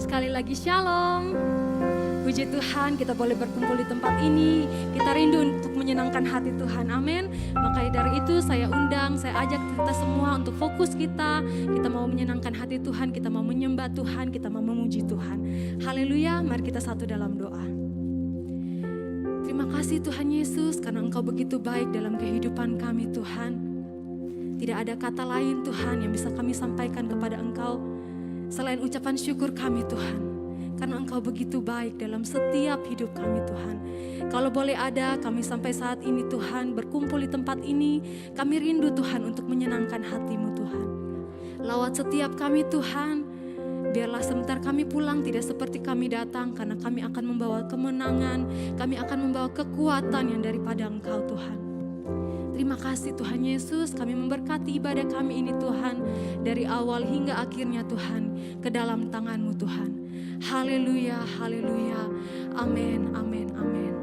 Sekali lagi shalom. Puji Tuhan kita boleh berkumpul di tempat ini. Kita rindu untuk menyenangkan hati Tuhan, amin. Makanya dari itu saya ajak kita semua untuk fokus kita. Kita mau menyenangkan hati Tuhan, kita mau menyembah Tuhan, kita mau memuji Tuhan. Haleluya, mari kita satu dalam doa. Terima kasih Tuhan Yesus karena Engkau begitu baik dalam kehidupan kami Tuhan. Tidak ada kata lain Tuhan yang bisa kami sampaikan kepada Engkau selain ucapan syukur kami Tuhan. Karena Engkau begitu baik dalam setiap hidup kami Tuhan. Kalau boleh ada kami sampai saat ini Tuhan berkumpul di tempat ini. Kami rindu Tuhan untuk menyenangkan hati-Mu Tuhan. Lawat setiap kami Tuhan. Biarlah sebentar kami pulang tidak seperti kami datang. Karena kami akan membawa kemenangan. Kami akan membawa kekuatan yang daripada Engkau Tuhan. Terima kasih Tuhan Yesus, kami memberkati ibadah kami ini Tuhan. Dari awal hingga akhirnya Tuhan, ke dalam tangan-Mu Tuhan. Haleluya, haleluya, amin, amin, amin.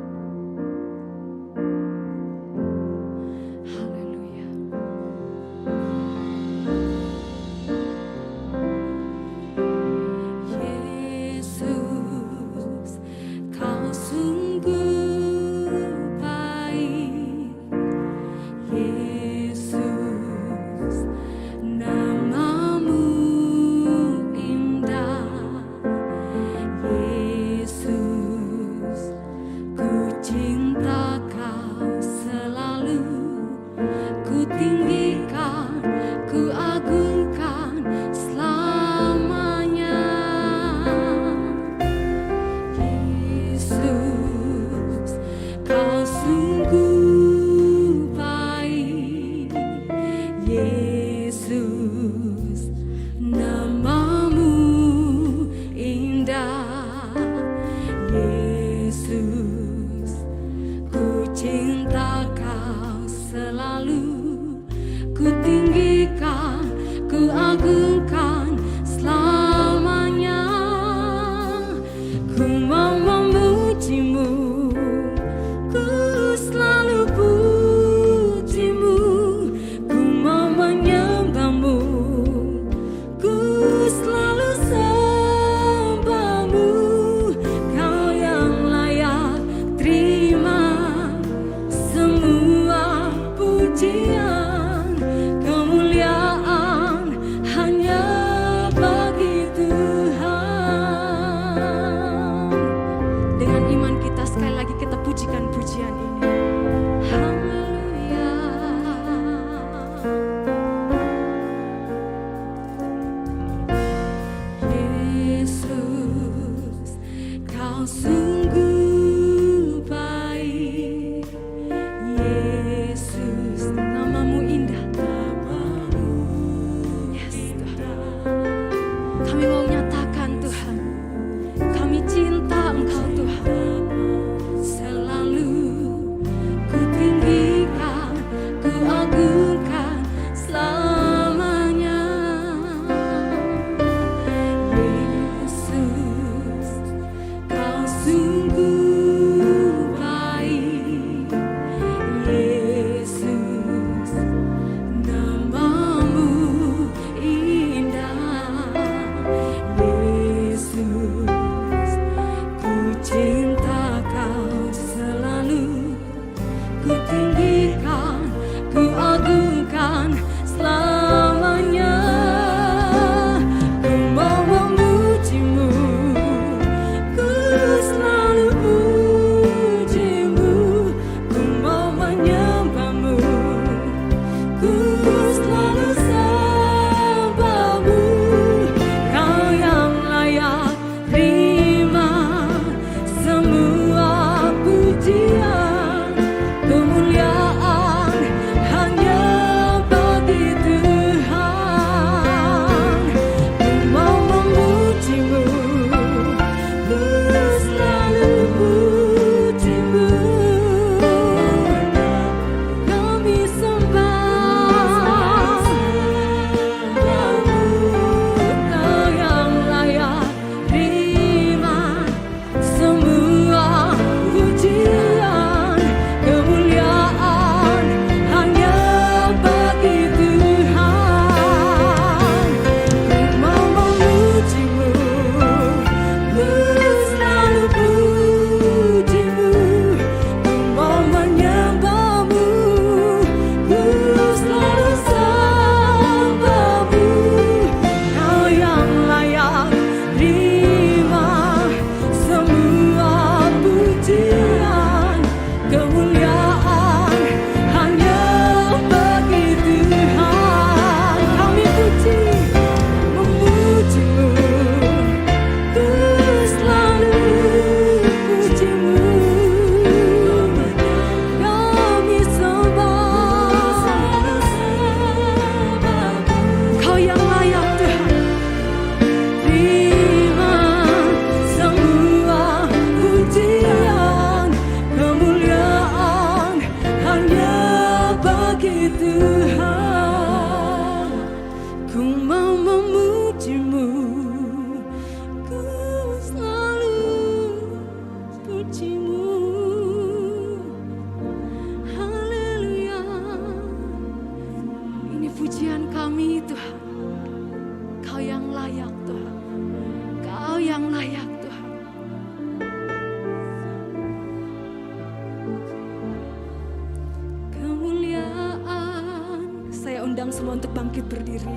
Haleluya. Yesus, Kau sungguh kemuliaan hanya pujian kami Tuhan. Kau yang layak Tuhan. Kau yang layak Tuhan. Kemuliaan. Saya undang semua untuk bangkit berdiri.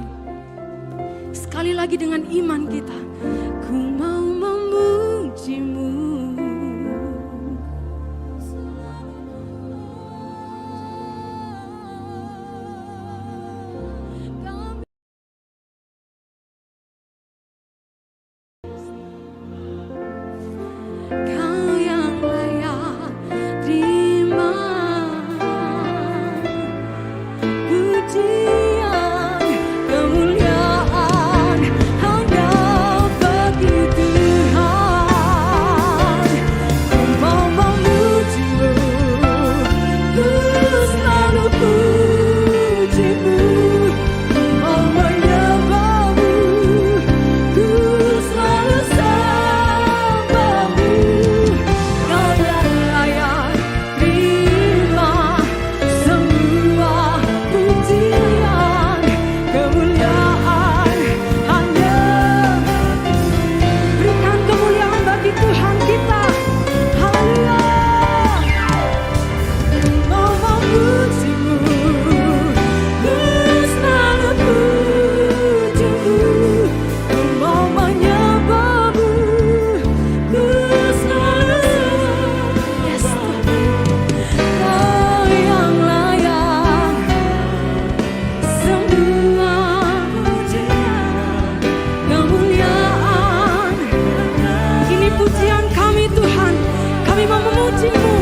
Sekali lagi dengan iman kita. Ku mau memuji-Mu. Kau yang layak terima pujian, kemuliaan hanya bagi Tuhan. Ku mau memuji-Mu, ku selalu puji-Mu. Ku mau menyembah-Mu, ku selalu sembah-Mu. Kau yang layak terima semua pujian, kemuliaan hanya berikan kemuliaan bagi Tuhan kita. Haleluya. Mau memuji-Mu, ku selalu puji-Mu. Ku mau menyembah-Mu, ku selalu yes Tuhan. Kau yang layak semua pujian, kemuliaan. Ini pujian kami Tuhan. Kami mau memuji-Mu.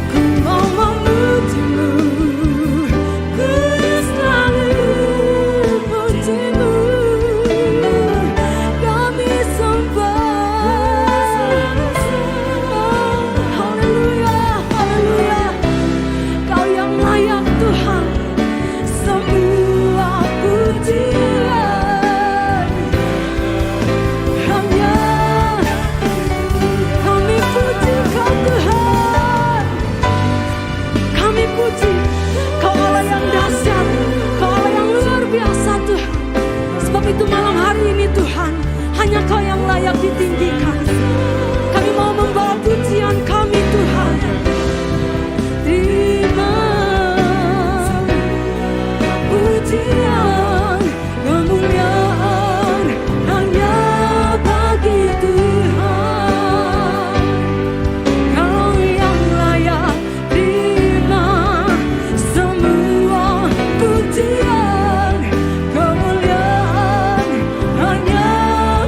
Ku mau memuji-Mu, ku selalu puji-Mu. Kami sembah. Haleluya, haleluya. Kau yang layak Tuhan semua pujian. Hanya kami puji Kau Tuhan. Kami puji Kau Allah yang dahsyat, Kau Allah yang luar biasa Tuhan. Sebab itu malam hari ini Tuhan, hanya Kau yang layak ditinggikan. Kami mau membawa pujian kami Tuhan. Terima pujian, kemuliaan hanya bagi Tuhan. Kau yang layak terima semua pujian, kemuliaan hanya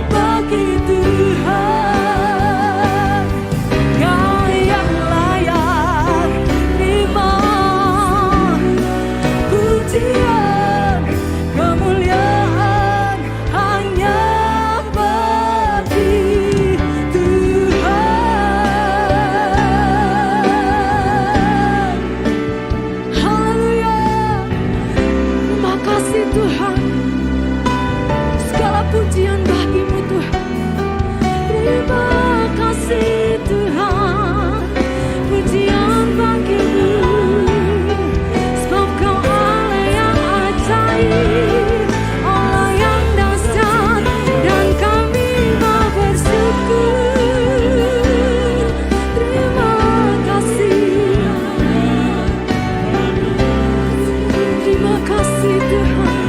bagi Tuhan. Kau yang layak terima pujian, kemuliaan hanya bagi Tuhan. Haleluya. Terima kasih Tuhan. Segala pujian bagi-Mu Tuhan. Terima kasih Tuhan. Pujian bagi-Mu. Sebab Kau Allah yang ajaib, Allah yang dahsyat, dan kami mau bersyukur. Terima kasih. Terima kasih Tuhan.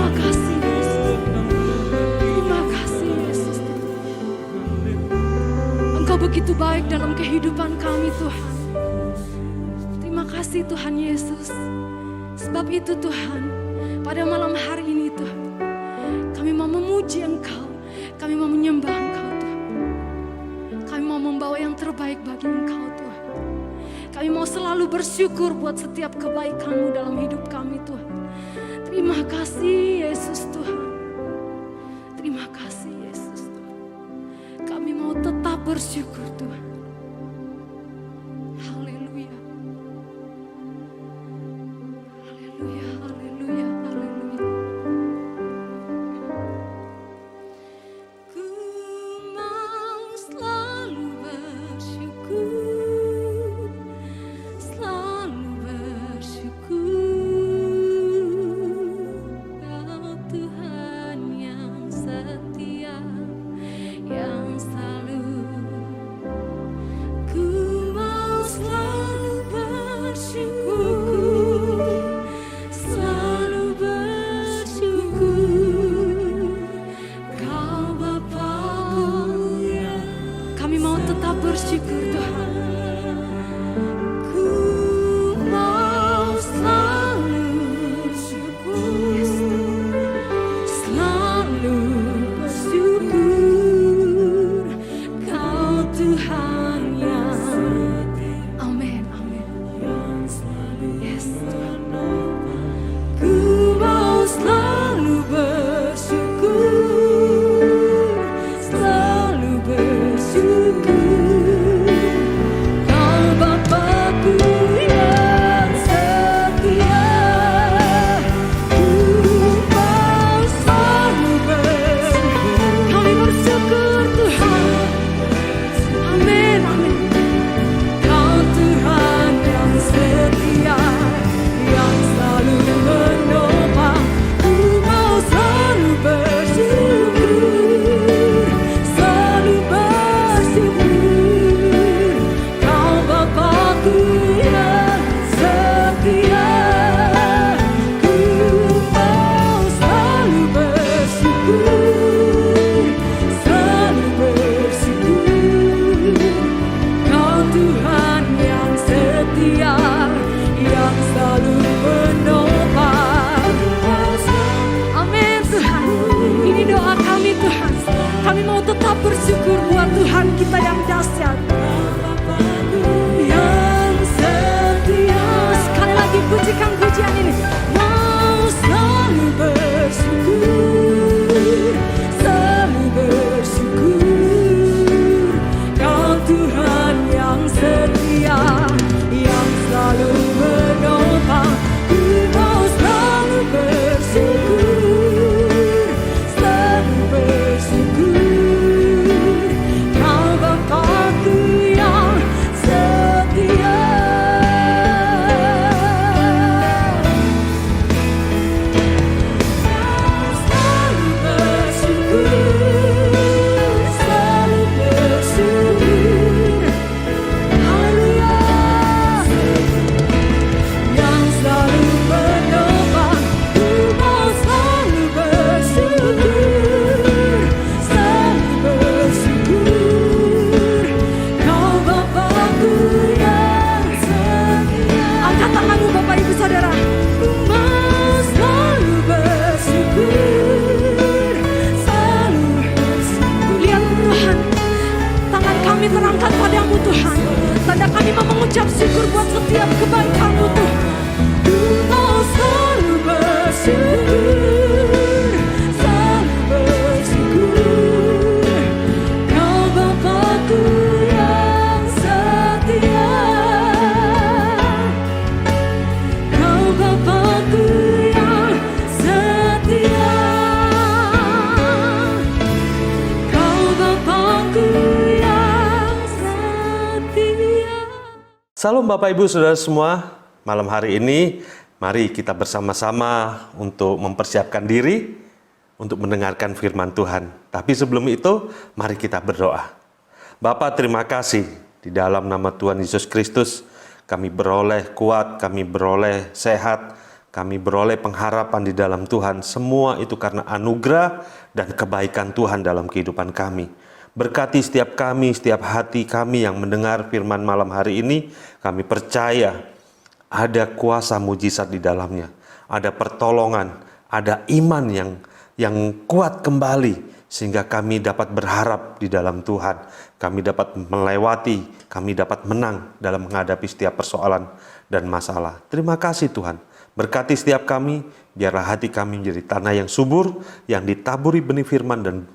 Terima kasih Yesus. Terima kasih Yesus. Engkau begitu baik dalam kehidupan kami Tuhan. Terima kasih Tuhan Yesus. Sebab itu Tuhan, pada malam hari ini Tuhan, kami mau memuji Engkau, kami mau menyembah Engkau Tuhan. Kami mau membawa yang terbaik bagi Engkau Tuhan. Kami mau selalu bersyukur buat setiap kebaikan-Mu dalam hidup kami Tuhan. Terima kasih Yesus Tuhan. Terima kasih Yesus Tuhan. Kami mau tetap bersyukur Tuhan. Haleluya. Haleluya, haleluya, haleluya. Ku mau selalu bersyukur, selalu bersyukur. Kau Tuhan yang setia, yang selalu. Ku mau selalu bersyukur, selalu bersyukur. Kau Bapa-Ku yang. Kami mau tetap bersyukur Tuhan. Ku mau selalu bersyukur, selalu bersyukur. Kau Tuhan yang. Amin, amin. Yes, Tuhan. Ku mau selalu bersyukur, selalu bersyukur. Kau Bapa-Ku yang setia. Ku mau selalu bersyukur. Kami bersyukur Tuhan. Amin, amin. Kau Tuhan yang setia, yang selalu menopang. Ku mau selalu bersyukur, selalu bersyukur. Kau Bapa-Ku yang setia. Ku mau selalu bersyukur, selalu bersyukur. Kau Tuhan yang setia, yang selalu menopang. Amin Tuhan. Ini doa kami Tuhan. Kami mau tetap bersyukur buat Tuhan kita yang dahsyat, yang setia. Sekali lagi pujikan pujian ini. Mau selalu bersyukur, selalu bersyukur. Kau Tuhan yang setia, yang selalu menopang. Ku mau selalu bersyukur, selalu bersyukur. Kau Bapa-Ku yang setia. Selalu bersyukur, selalu bersyukur. Haleluya. Yang selalu menopang. Ku mau selalu bersyukur, selalu bersyukur. Kau Bapa-Ku yang setia. Angkat tanganmu Bapak Ibu Saudara. Ku mau selalu bersyukur, selalu bersyukur. Lihat Tuhan, tangan kami terangkat padamu Tuhan. Tanda kami mau mengucap syukur buat setiap kebaikan-Mu Tuhan. Ku mau selalu bersyukur, selalu bersyukur. Kau Bapa-Ku yang setia. Kau Bapa-Ku yang setia. Kau Bapa-Ku yang setia. Salam Bapak Ibu Saudara semua, malam hari ini mari kita bersama-sama untuk mempersiapkan diri untuk mendengarkan firman Tuhan. Tapi sebelum itu, mari kita berdoa. Bapa, terima kasih di dalam nama Tuhan Yesus Kristus, kami beroleh kuat, kami beroleh sehat, kami beroleh pengharapan di dalam Tuhan. Semua itu karena anugerah dan kebaikan Tuhan dalam kehidupan kami. Berkati setiap kami, setiap hati kami yang mendengar firman malam hari ini. Kami percaya ada kuasa mujizat di dalamnya. Ada pertolongan, ada iman yang kuat kembali. Sehingga kami dapat berharap di dalam Tuhan. Kami dapat melewati, kami dapat menang dalam menghadapi setiap persoalan dan masalah. Terima kasih Tuhan. Berkati setiap kami, biarlah hati kami menjadi tanah yang subur, yang ditaburi benih firman, dan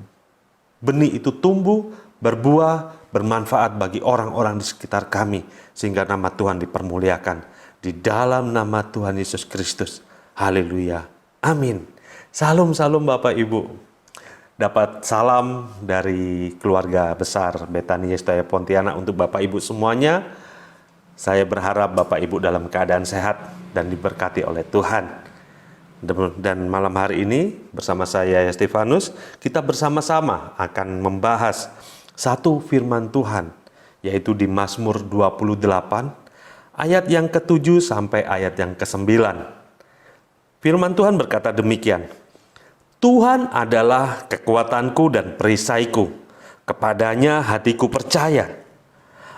benih itu tumbuh, berbuah, bermanfaat bagi orang-orang di sekitar kami, sehingga nama Tuhan dipermuliakan. Di dalam nama Tuhan Yesus Kristus. Haleluya. Amin. Salam Bapak Ibu. Dapat salam dari keluarga besar Betani Yestaya Pontianak untuk Bapak Ibu semuanya. Saya berharap Bapak Ibu dalam keadaan sehat dan diberkati oleh Tuhan. Dan malam hari ini bersama saya Stefanus, kita bersama-sama akan membahas satu firman Tuhan, yaitu di Mazmur 28 ayat yang ke-7 sampai ayat yang ke-9. Firman Tuhan berkata demikian, Tuhan adalah kekuatanku dan perisaiku, kepadanya hatiku percaya.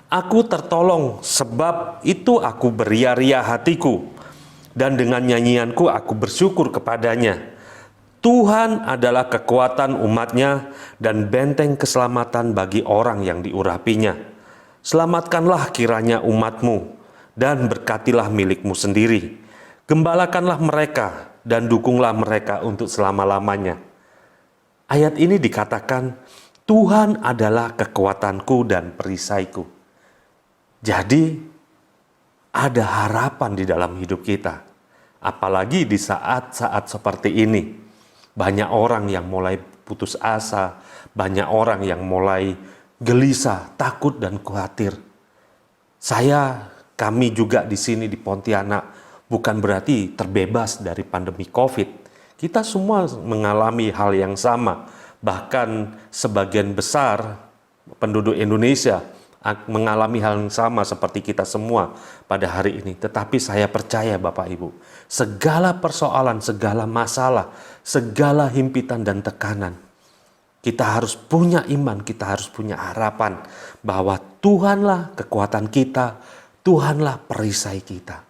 Aku tertolong, sebab itu aku beria-ria hatiku, dan dengan nyanyianku aku bersyukur kepadanya. Tuhan adalah kekuatan umatnya dan benteng keselamatan bagi orang yang diurapinya. Selamatkanlah kiranya umatmu, dan berkatilah milikmu sendiri. Gembalakanlah mereka, dan dukunglah mereka untuk selama-lamanya. Ayat ini dikatakan, Tuhan adalah kekuatanku dan perisaiku. Jadi, ada harapan di dalam hidup kita. Apalagi di saat-saat seperti ini. Banyak orang yang mulai putus asa, banyak orang yang mulai gelisah, takut, dan khawatir. Kami juga di sini di Pontianak, bukan berarti terbebas dari pandemi COVID. Kita semua mengalami hal yang sama. Bahkan sebagian besar penduduk Indonesia mengalami hal yang sama seperti kita semua pada hari ini. Tetapi saya percaya Bapak Ibu, segala persoalan, segala masalah, segala himpitan dan tekanan, kita harus punya iman, kita harus punya harapan bahwa Tuhanlah kekuatan kita, Tuhanlah perisai kita.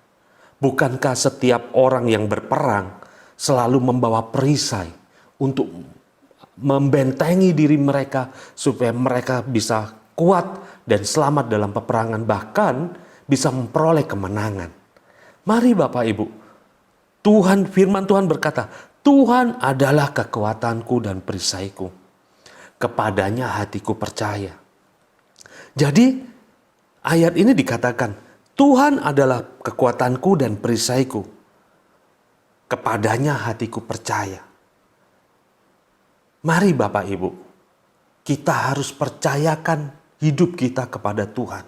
Bukankah setiap orang yang berperang selalu membawa perisai untuk membentengi diri mereka supaya mereka bisa kuat dan selamat dalam peperangan, bahkan bisa memperoleh kemenangan. Mari Bapak Ibu, firman Tuhan berkata, Tuhan adalah kekuatanku dan perisaiku. Kepadanya hatiku percaya. Jadi ayat ini dikatakan, Tuhan adalah kekuatanku dan perisaiku. Kepadanya hatiku percaya. Mari Bapak Ibu, kita harus percayakan hidup kita kepada Tuhan.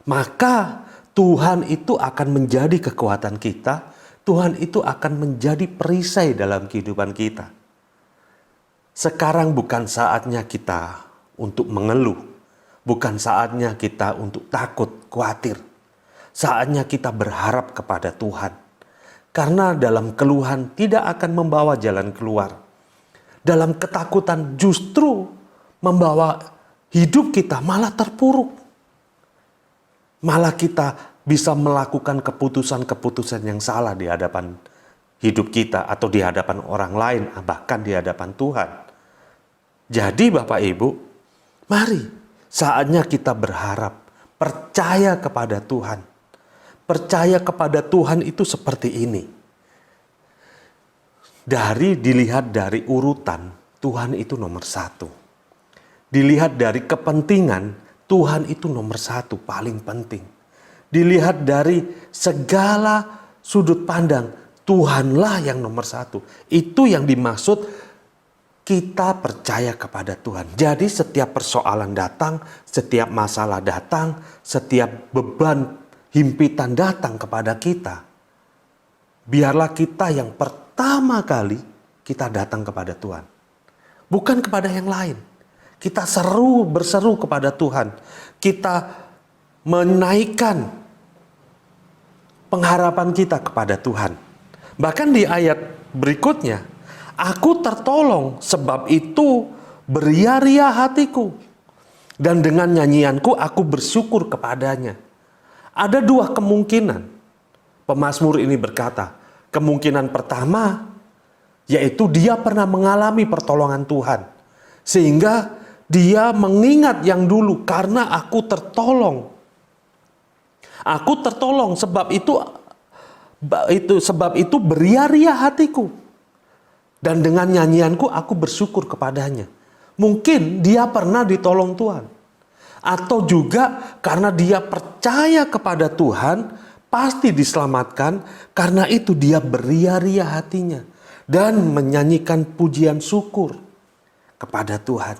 Maka Tuhan itu akan menjadi kekuatan kita. Tuhan itu akan menjadi perisai dalam kehidupan kita. Sekarang bukan saatnya kita untuk mengeluh. Bukan saatnya kita untuk takut, khawatir. Saatnya kita berharap kepada Tuhan. Karena dalam keluhan tidak akan membawa jalan keluar. Dalam ketakutan justru membawa hidup kita malah terpuruk. Malah kita bisa melakukan keputusan-keputusan yang salah di hadapan hidup kita atau di hadapan orang lain, bahkan di hadapan Tuhan. Jadi Bapak Ibu, mari saatnya kita berharap, percaya kepada Tuhan. Percaya kepada Tuhan itu seperti ini. Dilihat dari urutan, Tuhan itu nomor 1. Dilihat dari kepentingan, Tuhan itu nomor 1, paling penting. Dilihat dari segala sudut pandang, Tuhanlah yang nomor 1. Itu yang dimaksud kita percaya kepada Tuhan. Jadi setiap persoalan datang, setiap masalah datang, setiap beban himpitan datang kepada kita, biarlah kita yang pertama kali kita datang kepada Tuhan. Bukan kepada yang lain. Kita berseru kepada Tuhan. Kita menaikkan pengharapan kita kepada Tuhan. Bahkan di ayat berikutnya, aku tertolong sebab itu beria-ria hatiku. Dan dengan nyanyianku aku bersyukur kepadanya. Ada dua kemungkinan. Pemazmur ini berkata, kemungkinan pertama, yaitu dia pernah mengalami pertolongan Tuhan. Sehingga dia mengingat yang dulu, karena aku tertolong. Aku tertolong sebab itu beria-ria hatiku. Dan dengan nyanyianku aku bersyukur kepadanya. Mungkin dia pernah ditolong Tuhan. Atau juga karena dia percaya kepada Tuhan, pasti diselamatkan. Karena itu dia beria-ria hatinya. Dan menyanyikan pujian syukur kepada Tuhan.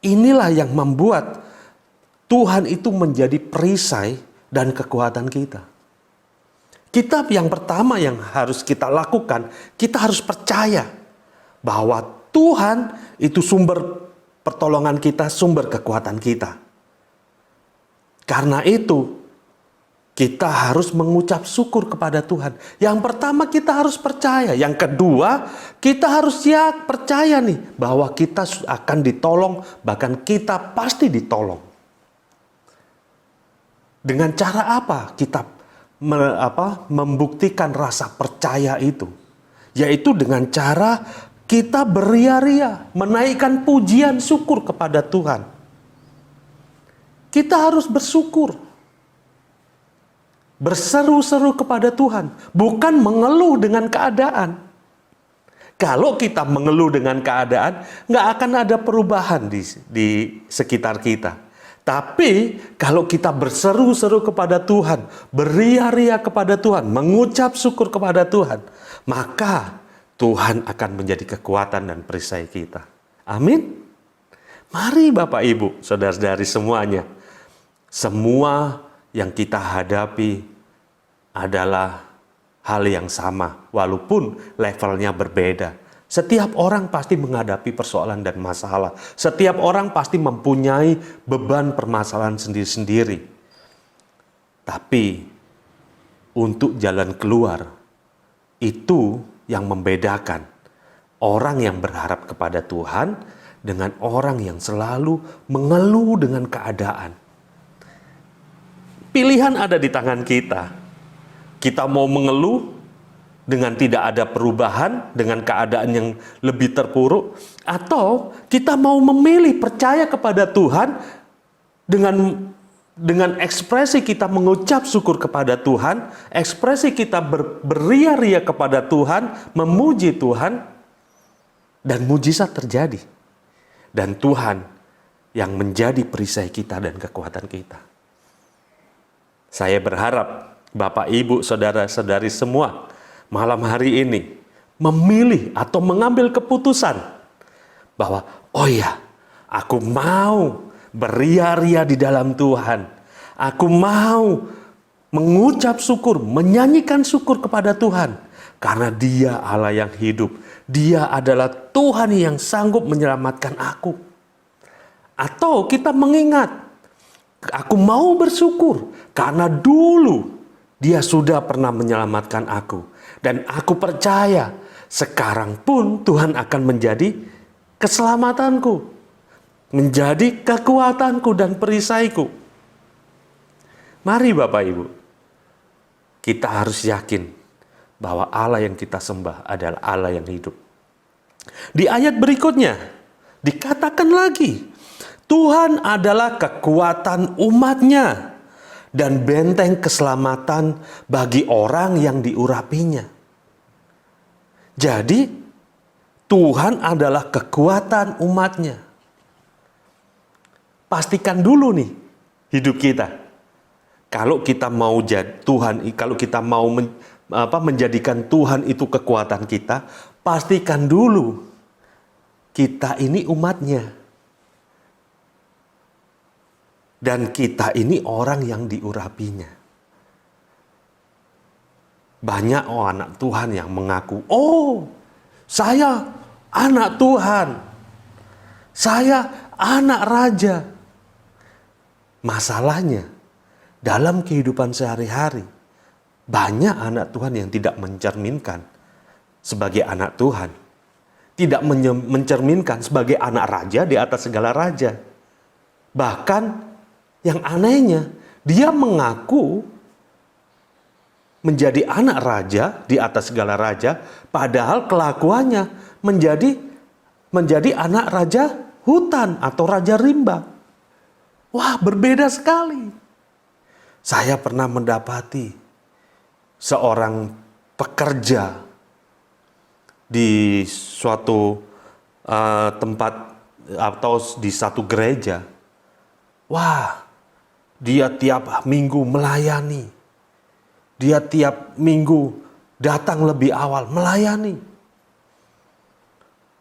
Inilah yang membuat Tuhan itu menjadi perisai dan kekuatan kita. Kitab yang pertama yang harus kita lakukan, kita harus percaya bahwa Tuhan itu sumber pertolongan kita, sumber kekuatan kita. Karena itu, kita harus mengucap syukur kepada Tuhan. Yang pertama kita harus percaya. Yang kedua, kita harus percaya nih bahwa kita akan ditolong, bahkan kita pasti ditolong. Dengan cara apa kita membuktikan rasa percaya itu? Yaitu dengan cara kita beria-ria, menaikkan pujian syukur kepada Tuhan. Kita harus bersyukur. Berseru-seru kepada Tuhan. Bukan mengeluh dengan keadaan. Kalau kita mengeluh dengan keadaan, nggak akan ada perubahan di sekitar kita. Tapi kalau kita berseru-seru kepada Tuhan, beria-ria kepada Tuhan, mengucap syukur kepada Tuhan, maka Tuhan akan menjadi kekuatan dan perisai kita. Amin. Mari Bapak Ibu, saudara-saudari semuanya. Semua yang kita hadapi adalah hal yang sama, walaupun levelnya berbeda. Setiap orang pasti menghadapi persoalan dan masalah. Setiap orang pasti mempunyai beban permasalahan sendiri-sendiri. Tapi untuk jalan keluar, itu yang membedakan orang yang berharap kepada Tuhan dengan orang yang selalu mengeluh dengan keadaan. Pilihan ada di tangan kita. Kita mau mengeluh dengan tidak ada perubahan, dengan keadaan yang lebih terpuruk, atau kita mau memilih percaya kepada Tuhan dengan ekspresi kita mengucap syukur kepada Tuhan, ekspresi kita beria-ria kepada Tuhan, memuji Tuhan, dan mujizat terjadi. Dan Tuhan yang menjadi perisai kita dan kekuatan kita. Saya berharap Bapak, Ibu, Saudara-saudari semua malam hari ini memilih atau mengambil keputusan bahwa oh ya, aku mau beria-ria di dalam Tuhan. Aku mau mengucap syukur, menyanyikan syukur kepada Tuhan. Karena Dia Allah yang hidup. Dia adalah Tuhan yang sanggup menyelamatkan aku. Atau kita mengingat, aku mau bersyukur karena dulu Dia sudah pernah menyelamatkan aku. Dan aku percaya sekarang pun Tuhan akan menjadi keselamatanku. Menjadi kekuatanku dan perisaiku. Mari Bapak Ibu, kita harus yakin bahwa Allah yang kita sembah adalah Allah yang hidup. Di ayat berikutnya dikatakan lagi, Tuhan adalah kekuatan umat-Nya dan benteng keselamatan bagi orang yang diurapinya. Jadi, Tuhan adalah kekuatan umat-Nya. Pastikan dulu nih hidup kita. Kalau kita mau menjadikan Tuhan itu kekuatan kita, pastikan dulu kita ini umat-Nya. Dan kita ini orang yang diurapinya. Banyak anak Tuhan yang mengaku, oh saya anak Tuhan. Saya anak raja. Masalahnya, dalam kehidupan sehari-hari, Banyak anak Tuhan yang tidak mencerminkan sebagai anak Tuhan. Tidak mencerminkan sebagai anak raja di atas segala raja. Bahkan yang anehnya, dia mengaku menjadi anak raja di atas segala raja, padahal kelakuannya menjadi anak raja hutan atau raja rimba. Wah, berbeda sekali. Saya pernah mendapati seorang pekerja di suatu tempat atau di satu gereja. Wah, dia tiap minggu melayani. Dia tiap minggu datang lebih awal melayani.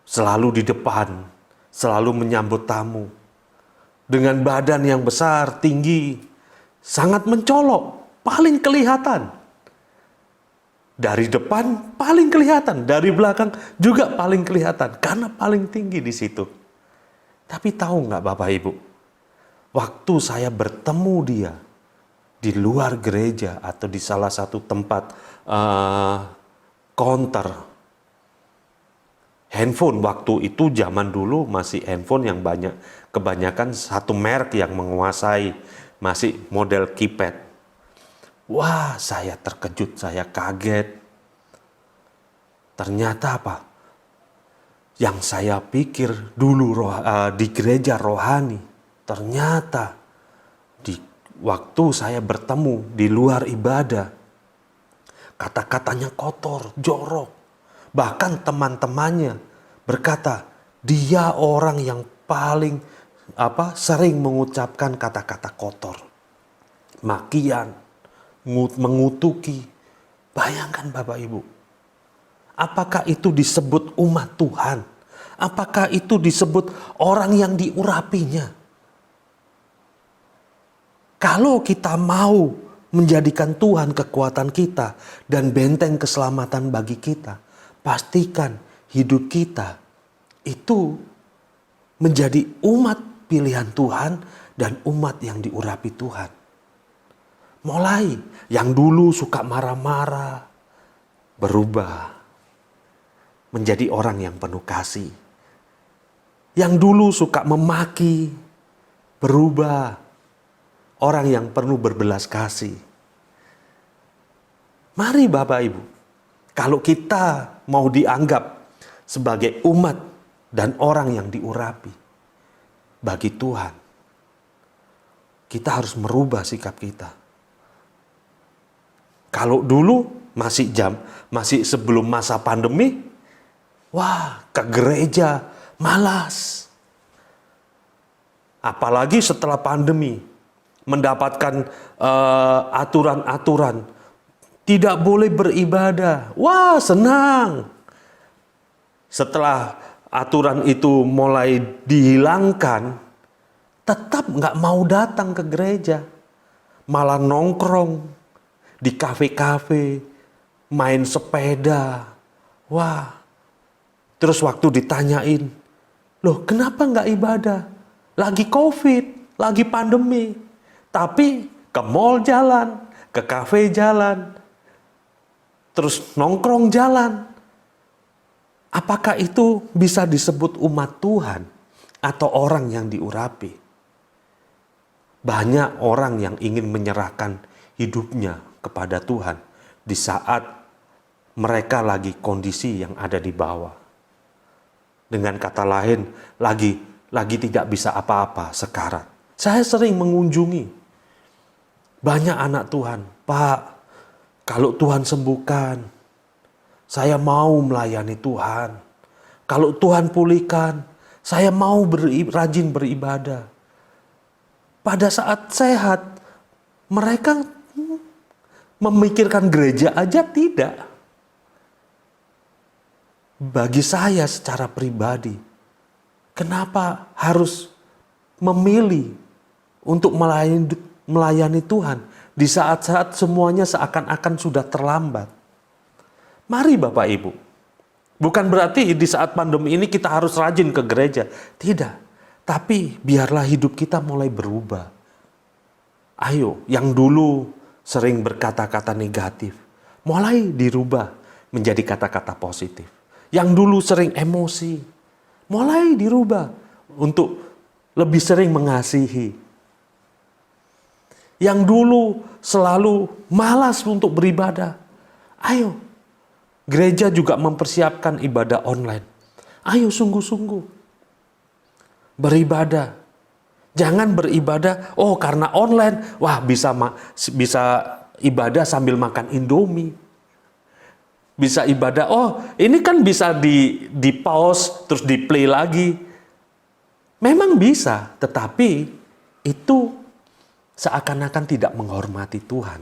Selalu di depan, selalu menyambut tamu. Dengan badan yang besar, tinggi, sangat mencolok, paling kelihatan. Dari depan paling kelihatan, dari belakang juga paling kelihatan, karena paling tinggi di situ. Tapi tahu nggak Bapak Ibu, waktu saya bertemu dia di luar gereja atau di salah satu tempat counter handphone, waktu itu zaman dulu masih handphone yang kebanyakan satu merek yang menguasai, masih model keypad. Wah, saya terkejut, saya kaget. Ternyata apa? Yang saya pikir dulu di gereja rohani, ternyata di waktu saya bertemu di luar ibadah, kata-katanya kotor, jorok. Bahkan teman-temannya berkata, dia orang yang paling sering mengucapkan kata-kata kotor, makian, mengutuki. Bayangkan Bapak Ibu, apakah itu disebut umat Tuhan? Apakah itu disebut orang yang diurapinya? Kalau kita mau menjadikan Tuhan kekuatan kita dan benteng keselamatan bagi kita, pastikan hidup kita itu menjadi umat pilihan Tuhan dan umat yang diurapi Tuhan. Mulai yang dulu suka marah-marah, berubah menjadi orang yang penuh kasih. Yang dulu suka memaki, berubah orang yang penuh berbelas kasih. Mari Bapak Ibu, kalau kita mau dianggap sebagai umat dan orang yang diurapi bagi Tuhan, kita harus merubah sikap kita. Kalau dulu masih sebelum masa pandemi, wah, ke gereja malas. Apalagi setelah pandemi, mendapatkan aturan-aturan, tidak boleh beribadah. Wah, senang. Setelah aturan itu mulai dihilangkan, tetap nggak mau datang ke gereja. Malah nongkrong di kafe-kafe, main sepeda. Wah, terus waktu ditanyain, loh kenapa nggak ibadah? Lagi COVID, lagi pandemi. Tapi ke mall jalan, ke kafe jalan, terus nongkrong jalan. Apakah itu bisa disebut umat Tuhan atau orang yang diurapi? Banyak orang yang ingin menyerahkan hidupnya kepada Tuhan di saat mereka lagi kondisi yang ada di bawah. Dengan kata lain, lagi tidak bisa apa-apa, sekarat. Saya sering mengunjungi banyak anak Tuhan. Pak, kalau Tuhan sembuhkan, saya mau melayani Tuhan. Kalau Tuhan pulihkan, saya mau rajin beribadah. Pada saat sehat, mereka memikirkan gereja aja tidak. Bagi saya secara pribadi, kenapa harus memilih untuk melayani Tuhan di saat-saat semuanya seakan-akan sudah terlambat? Mari Bapak Ibu, bukan berarti di saat pandemi ini kita harus rajin ke gereja. Tidak, tapi biarlah hidup kita mulai berubah. Ayo, yang dulu sering berkata-kata negatif, mulai dirubah menjadi kata-kata positif. Yang dulu sering emosi, mulai dirubah untuk lebih sering mengasihi. Yang dulu selalu malas untuk beribadah, ayo, gereja juga mempersiapkan ibadah online. Ayo sungguh-sungguh beribadah. Jangan beribadah, oh karena online, wah bisa ibadah sambil makan Indomie. Bisa ibadah, oh ini kan bisa di pause terus di play lagi. Memang bisa, tetapi itu seakan-akan tidak menghormati Tuhan.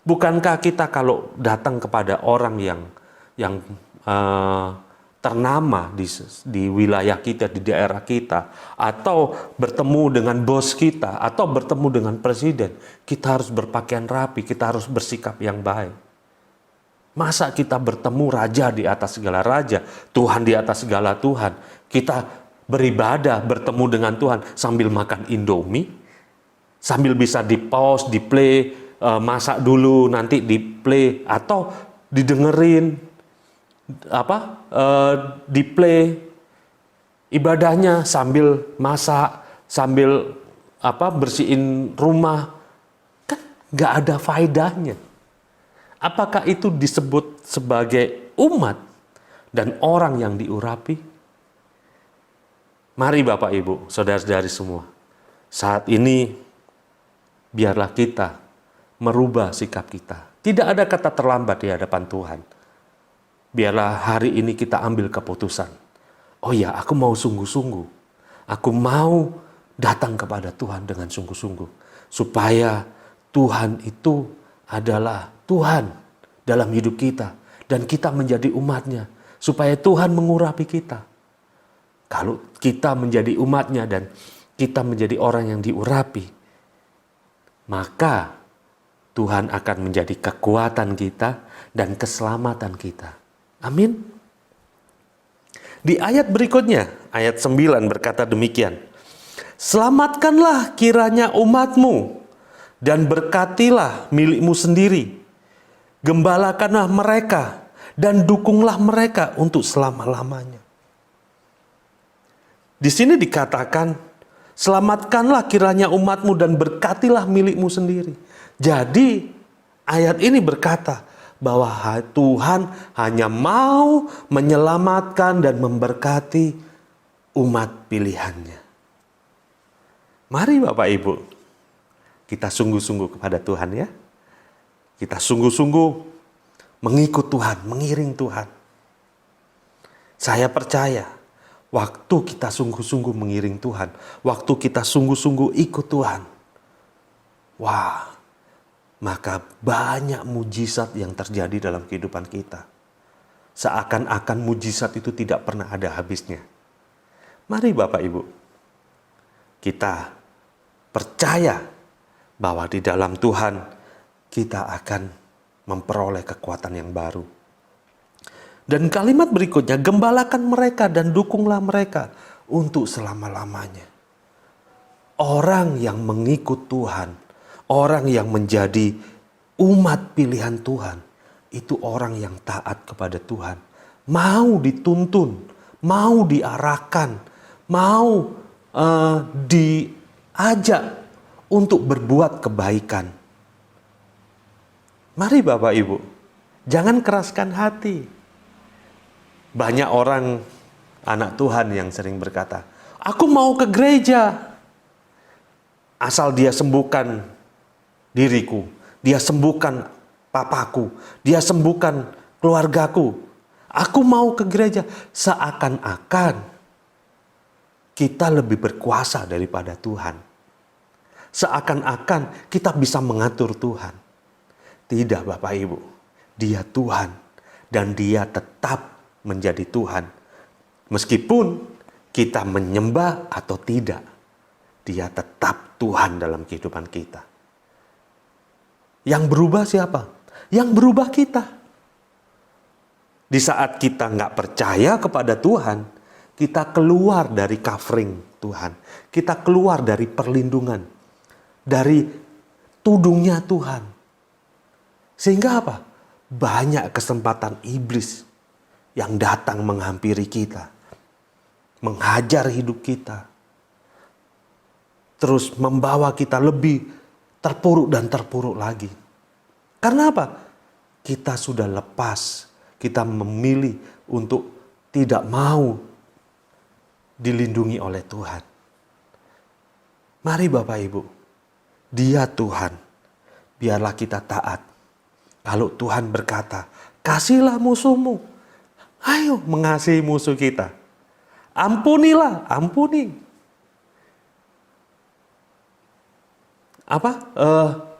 Bukankah kita kalau datang kepada orang yang ternama di wilayah kita, di daerah kita, atau bertemu dengan bos kita, atau bertemu dengan presiden, kita harus berpakaian rapi, kita harus bersikap yang baik. Masa kita bertemu raja di atas segala raja, Tuhan di atas segala Tuhan, kita beribadah, bertemu dengan Tuhan sambil makan Indomie, sambil bisa di pause, di play, masak dulu nanti di play, atau didengerin di play ibadahnya sambil masak, sambil bersihin rumah, kan nggak ada faedahnya. Apakah itu disebut sebagai umat dan orang yang diurapi? Mari Bapak Ibu, saudara-saudari semua, saat ini biarlah kita merubah sikap kita. Tidak ada kata terlambat di hadapan Tuhan. Biarlah hari ini kita ambil keputusan. Oh ya, aku mau sungguh-sungguh. Aku mau datang kepada Tuhan dengan sungguh-sungguh. Supaya Tuhan itu adalah Tuhan dalam hidup kita. Dan kita menjadi umatnya. Supaya Tuhan mengurapi kita. Kalau kita menjadi umatnya dan kita menjadi orang yang diurapi, maka Tuhan akan menjadi kekuatan kita dan keselamatan kita. Amin. Di ayat berikutnya, ayat 9 berkata demikian. Selamatkanlah kiranya umatmu dan berkatilah milikmu sendiri. Gembalakanlah mereka dan dukunglah mereka untuk selama-lamanya. Di sini dikatakan, selamatkanlah kiranya umatmu dan berkatilah milikmu sendiri. Jadi ayat ini berkata bahwa Tuhan hanya mau menyelamatkan dan memberkati umat pilihannya. Mari Bapak Ibu, kita sungguh-sungguh kepada Tuhan ya. Kita sungguh-sungguh mengikut Tuhan, mengiring Tuhan. Saya percaya, waktu kita sungguh-sungguh mengiring Tuhan, waktu kita sungguh-sungguh ikut Tuhan, wah, maka banyak mujizat yang terjadi dalam kehidupan kita. Seakan-akan mujizat itu tidak pernah ada habisnya. Mari Bapak Ibu, kita percaya bahwa di dalam Tuhan kita akan memperoleh kekuatan yang baru. Dan kalimat berikutnya, gembalakan mereka dan dukunglah mereka untuk selama-lamanya. Orang yang mengikut Tuhan, orang yang menjadi umat pilihan Tuhan, itu orang yang taat kepada Tuhan. Mau dituntun, mau diarahkan, mau diajak untuk berbuat kebaikan. Mari Bapak Ibu, jangan keraskan hati. Banyak orang, anak Tuhan yang sering berkata, aku mau ke gereja. Asal dia sembuhkan diriku, dia sembuhkan papaku, dia sembuhkan keluargaku. Aku mau ke gereja. Seakan-akan kita lebih berkuasa daripada Tuhan. Seakan-akan kita bisa mengatur Tuhan. Tidak Bapak Ibu, Dia Tuhan dan Dia tetap menjadi Tuhan. Meskipun kita menyembah atau tidak, Dia tetap Tuhan dalam kehidupan kita. Yang berubah siapa? Yang berubah kita. Di saat kita nggak percaya kepada Tuhan, kita keluar dari covering Tuhan. Kita keluar dari perlindungan, dari tudungnya Tuhan. Sehingga apa? Banyak kesempatan iblis yang datang menghampiri kita, menghajar hidup kita, terus membawa kita lebih terpuruk dan terpuruk lagi. Karena apa? Kita sudah lepas, kita memilih untuk tidak mau dilindungi oleh Tuhan. Mari Bapak Ibu, Dia Tuhan, biarlah kita taat. Kalau Tuhan berkata, kasihlah musuhmu, ayo mengasihi musuh kita. Ampunilah, ampuni.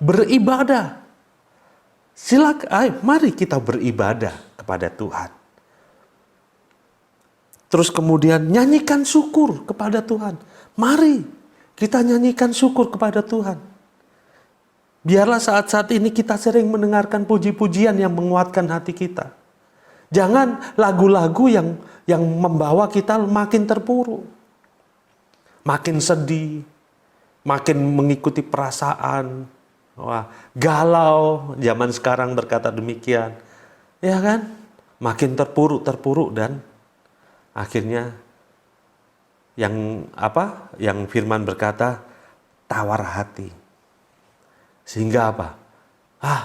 Beribadah. Silakan, ayo, mari kita beribadah kepada Tuhan. Terus kemudian nyanyikan syukur kepada Tuhan. Mari kita nyanyikan syukur kepada Tuhan. Biarlah saat-saat ini kita sering mendengarkan puji-pujian yang menguatkan hati kita. Jangan lagu-lagu yang membawa kita makin terpuruk. Makin sedih, makin mengikuti perasaan. Wah, galau, zaman sekarang berkata demikian. Ya kan? Makin terpuruk dan akhirnya yang firman berkata tawar hati. Sehingga apa?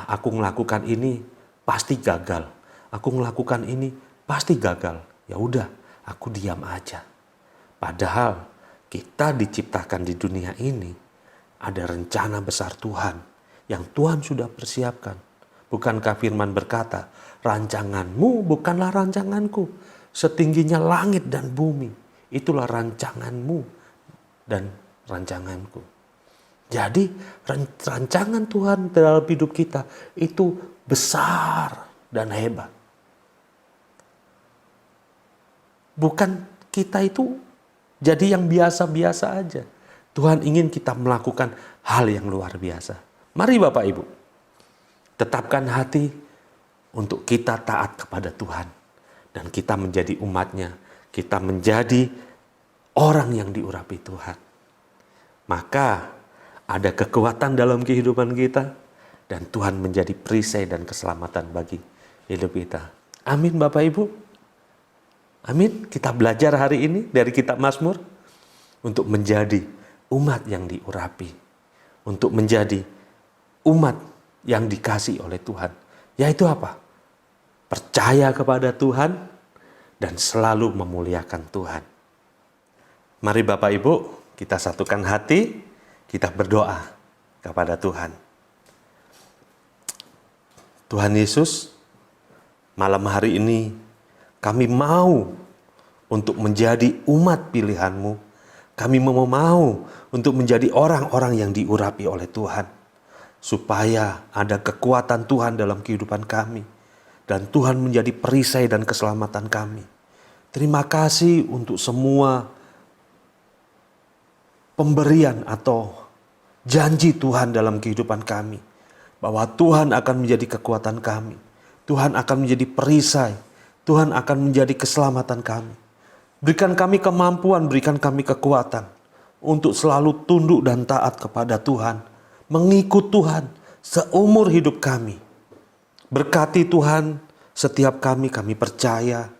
Aku melakukan ini pasti gagal. Aku melakukan ini pasti gagal. Ya udah, aku diam aja. Padahal kita diciptakan di dunia ini ada rencana besar Tuhan yang Tuhan sudah persiapkan. Bukankah firman berkata, rancanganmu bukanlah rancanganku. Setingginya langit dan bumi, itulah rancanganmu dan rancanganku. Jadi rancangan Tuhan dalam hidup kita itu besar dan hebat. Bukan kita itu jadi yang biasa-biasa aja. Tuhan ingin kita melakukan hal yang luar biasa. Mari Bapak Ibu, tetapkan hati untuk kita taat kepada Tuhan. Dan kita menjadi umatnya, kita menjadi orang yang diurapi Tuhan. Maka ada kekuatan dalam kehidupan kita dan Tuhan menjadi perisai dan keselamatan bagi hidup kita. Amin Bapak Ibu. Amin. Kita belajar hari ini dari kitab Mazmur untuk menjadi umat yang diurapi. Untuk menjadi umat yang dikasihi oleh Tuhan. Yaitu apa? Percaya kepada Tuhan dan selalu memuliakan Tuhan. Mari Bapak Ibu, kita satukan hati, kita berdoa kepada Tuhan. Tuhan Yesus, malam hari ini kami mau untuk menjadi umat pilihan-Mu. Kami mau untuk menjadi orang-orang yang diurapi oleh Tuhan. Supaya ada kekuatan Tuhan dalam kehidupan kami. Dan Tuhan menjadi perisai dan keselamatan kami. Terima kasih untuk semua pemberian atau janji Tuhan dalam kehidupan kami. Bahwa Tuhan akan menjadi kekuatan kami. Tuhan akan menjadi perisai. Tuhan akan menjadi keselamatan kami. Berikan kami kemampuan, berikan kami kekuatan untuk selalu tunduk dan taat kepada Tuhan. Mengikut Tuhan seumur hidup kami. Berkati Tuhan setiap kami percaya.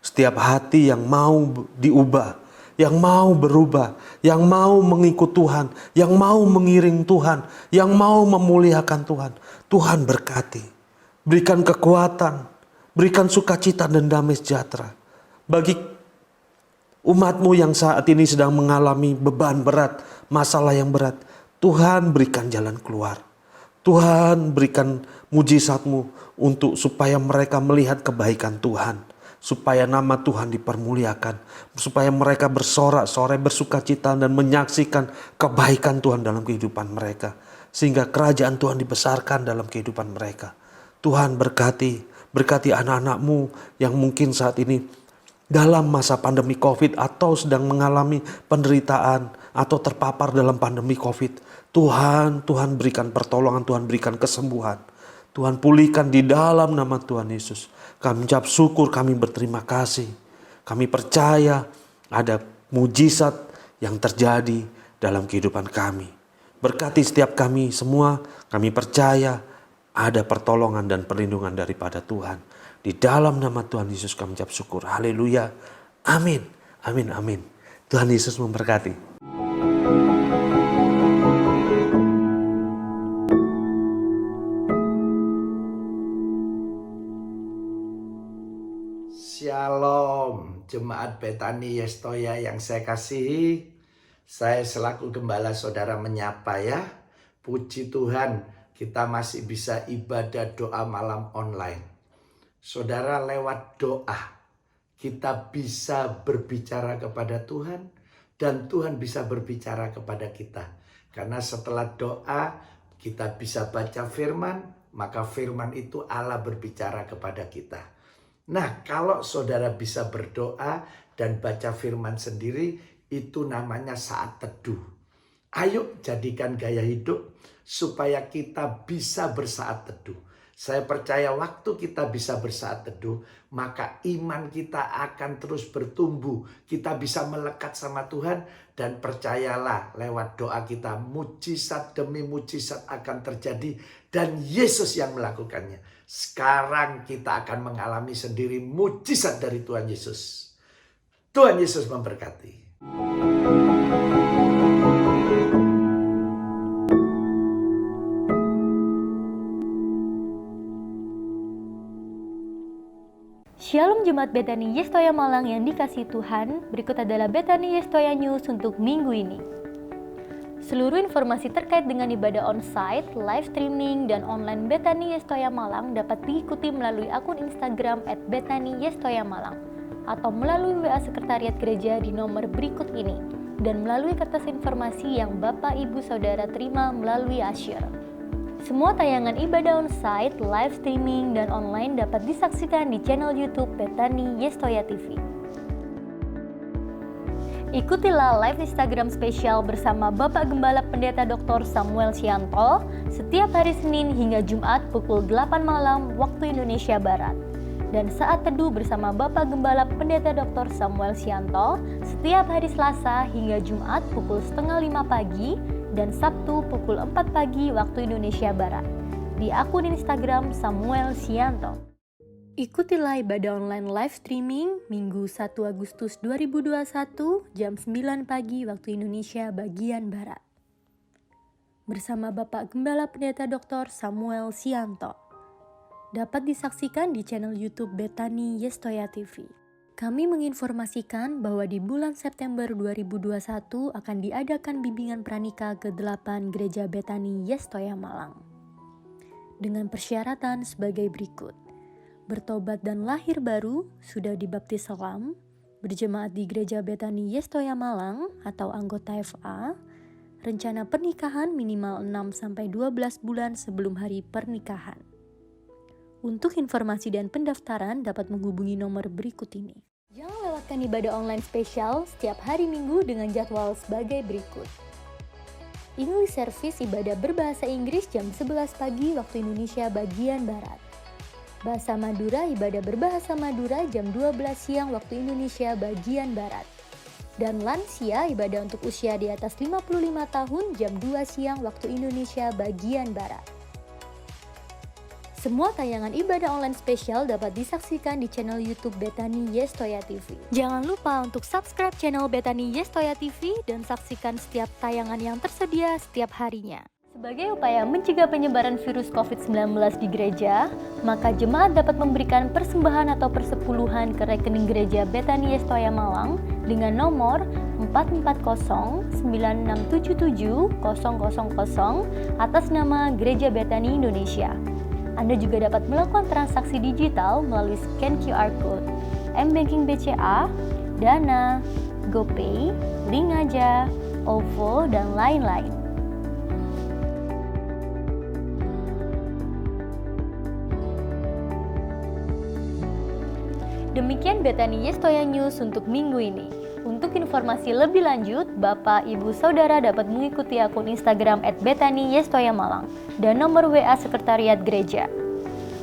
Setiap hati yang mau diubah, yang mau berubah, yang mau mengikut Tuhan, yang mau mengiring Tuhan, yang mau memuliakan Tuhan. Tuhan berkati. Berikan kekuatan, berikan sukacita dan damai sejahtera. Bagi umat-Mu yang saat ini sedang mengalami beban berat, masalah yang berat, Tuhan berikan jalan keluar. Tuhan berikan mujizat-Mu untuk supaya mereka melihat kebaikan Tuhan. Supaya nama Tuhan dipermuliakan. Supaya mereka bersorak-sorai, bersukacita dan menyaksikan kebaikan Tuhan dalam kehidupan mereka. Sehingga kerajaan Tuhan dibesarkan dalam kehidupan mereka. Tuhan berkati anak-anak-Mu yang mungkin saat ini dalam masa pandemi COVID atau sedang mengalami penderitaan atau terpapar dalam pandemi COVID. Tuhan berikan pertolongan, Tuhan berikan kesembuhan. Tuhan pulihkan di dalam nama Tuhan Yesus. Kami ucap syukur, kami berterima kasih. Kami percaya ada mujizat yang terjadi dalam kehidupan kami. Berkati setiap kami semua, kami percaya ada pertolongan dan perlindungan daripada Tuhan. Di dalam nama Tuhan Yesus kami ucap syukur. Haleluya. Amin. Amin. Amin. Tuhan Yesus memberkati. Shalom, Jemaat Betani Yestoya yang saya kasihi. Saya selaku gembala saudara menyapa ya. Puji Tuhan, kita masih bisa ibadah doa malam online. Saudara, lewat doa kita bisa berbicara kepada Tuhan dan Tuhan bisa berbicara kepada kita. Karena setelah doa kita bisa baca firman, maka firman itu Allah berbicara kepada kita. Nah, kalau saudara bisa berdoa dan baca firman sendiri, itu namanya saat teduh. Ayo jadikan gaya hidup supaya kita bisa bersaat teduh. Saya percaya waktu kita bisa bersaat teduh, maka iman kita akan terus bertumbuh. Kita bisa melekat sama Tuhan dan percayalah lewat doa kita mujizat demi mujizat akan terjadi dan Yesus yang melakukannya. Sekarang kita akan mengalami sendiri mujizat dari Tuhan Yesus. Tuhan Yesus memberkati. Shalom Jemaat Betani Yestoya Malang yang dikasihi Tuhan. Berikut adalah Betani Yestoya News untuk minggu ini. Seluruh informasi terkait dengan ibadah on-site, live streaming, dan online Betani Yestoya Malang dapat diikuti melalui akun Instagram @betaniyestoyamalang atau melalui WA Sekretariat Gereja di nomor berikut ini dan melalui kertas informasi yang Bapak Ibu Saudara terima melalui asyir. Semua tayangan ibadah on-site, live streaming, dan online dapat disaksikan di channel YouTube Betani Yestoya TV. Ikutilah live Instagram spesial bersama Bapak Gembala Pendeta Dr. Samuel Sianto setiap hari Senin hingga Jumat pukul 8 malam waktu Indonesia Barat. Dan saat teduh bersama Bapak Gembala Pendeta Dr. Samuel Sianto setiap hari Selasa hingga Jumat pukul 4:30 pagi dan Sabtu pukul 4 pagi waktu Indonesia Barat di akun Instagram Samuel Sianto. Ikutilah ibadah online live streaming Minggu 1 Agustus 2021 jam 9 pagi waktu Indonesia bagian Barat. Bersama Bapak Gembala Pendeta Dr. Samuel Sianto. Dapat disaksikan di channel YouTube Betani Yestoya TV. Kami menginformasikan bahwa di bulan September 2021 akan diadakan bimbingan pranikah ke-8 Gereja Betani Yestoya Malang. Dengan persyaratan sebagai berikut. Bertobat dan lahir baru, sudah dibaptis selam, berjemaat di Gereja Betani Yestoya Malang atau anggota FA, rencana pernikahan minimal 6-12 bulan sebelum hari pernikahan. Untuk informasi dan pendaftaran dapat menghubungi nomor berikut ini. Jangan lewatkan ibadah online spesial setiap hari Minggu dengan jadwal sebagai berikut. English Service ibadah berbahasa Inggris jam 11 pagi waktu Indonesia bagian Barat. Bahasa Madura ibadah berbahasa Madura jam 12 siang waktu Indonesia bagian Barat. Dan lansia ibadah untuk usia di atas 55 tahun jam 2 siang waktu Indonesia bagian Barat. Semua tayangan ibadah online spesial dapat disaksikan di channel YouTube Betani Yestoya TV. Jangan lupa untuk subscribe channel Betani Yestoya TV dan saksikan setiap tayangan yang tersedia setiap harinya. Sebagai upaya mencegah penyebaran virus COVID-19 di gereja, maka jemaat dapat memberikan persembahan atau persepuluhan ke rekening gereja Betani Yestoya Malang dengan nomor 44096770000 atas nama Gereja Betani Indonesia. Anda juga dapat melakukan transaksi digital melalui scan QR Code, M-Banking BCA, Dana, GoPay, Link Aja, OVO, dan lain-lain. Demikian Betani Yestoya News untuk minggu ini. Untuk informasi lebih lanjut, Bapak, Ibu, Saudara dapat mengikuti akun Instagram @Betani Yestoya Malang dan nomor WA Sekretariat Gereja.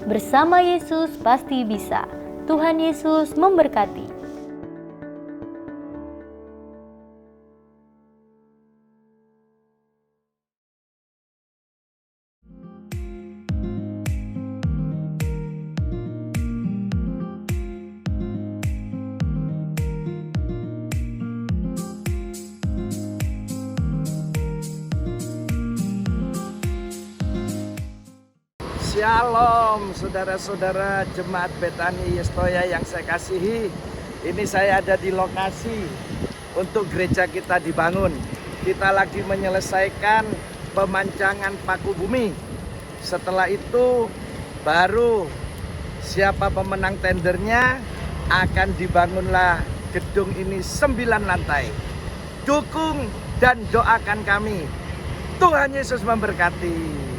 Bersama Yesus pasti bisa. Tuhan Yesus memberkati. Shalom saudara-saudara Jemaat Betani Yestoya yang saya kasihi. Ini saya ada di lokasi untuk gereja kita dibangun. Kita lagi menyelesaikan pemancangan paku bumi. Setelah itu baru siapa pemenang tendernya, akan dibangunlah gedung ini 9 lantai. Dukung dan doakan kami. Tuhan Yesus memberkati.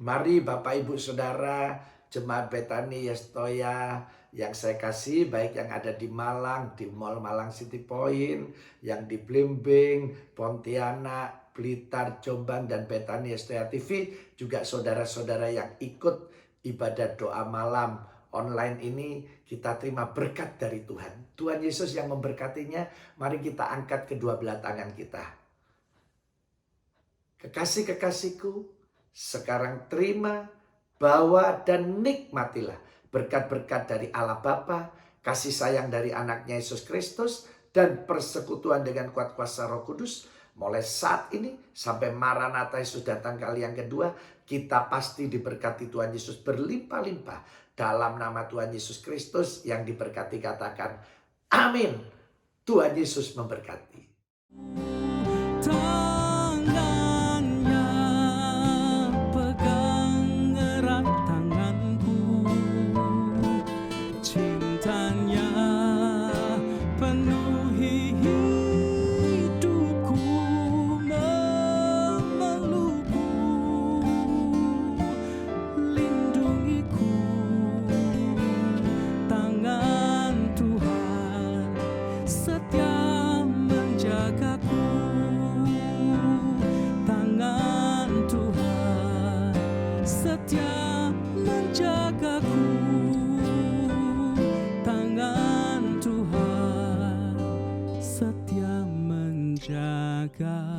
Mari Bapak Ibu Saudara Jemaat Betani Yestoya yang saya kasih, baik yang ada di Malang, di Mall Malang City Point, yang di Blimbing, Pontianak, Blitar, Jombang, dan Betani Yestoya TV, juga saudara-saudara yang ikut ibadah doa malam online ini, kita terima berkat dari Tuhan. Tuhan Yesus yang memberkatinya, mari kita angkat kedua belah tangan kita. Kekasih-kekasihku, sekarang terima, bawa, dan nikmatilah berkat-berkat dari Allah Bapa, kasih sayang dari anaknya Yesus Kristus, dan persekutuan dengan kuat kuasa Roh Kudus. Mulai saat ini sampai Maranatha Yesus datang kali yang kedua, kita pasti diberkati Tuhan Yesus berlimpah-limpah. Dalam nama Tuhan Yesus Kristus yang diberkati, katakan amin. Tuhan Yesus memberkati. Setia menjagaku, tangan Tuhan setia menjaga.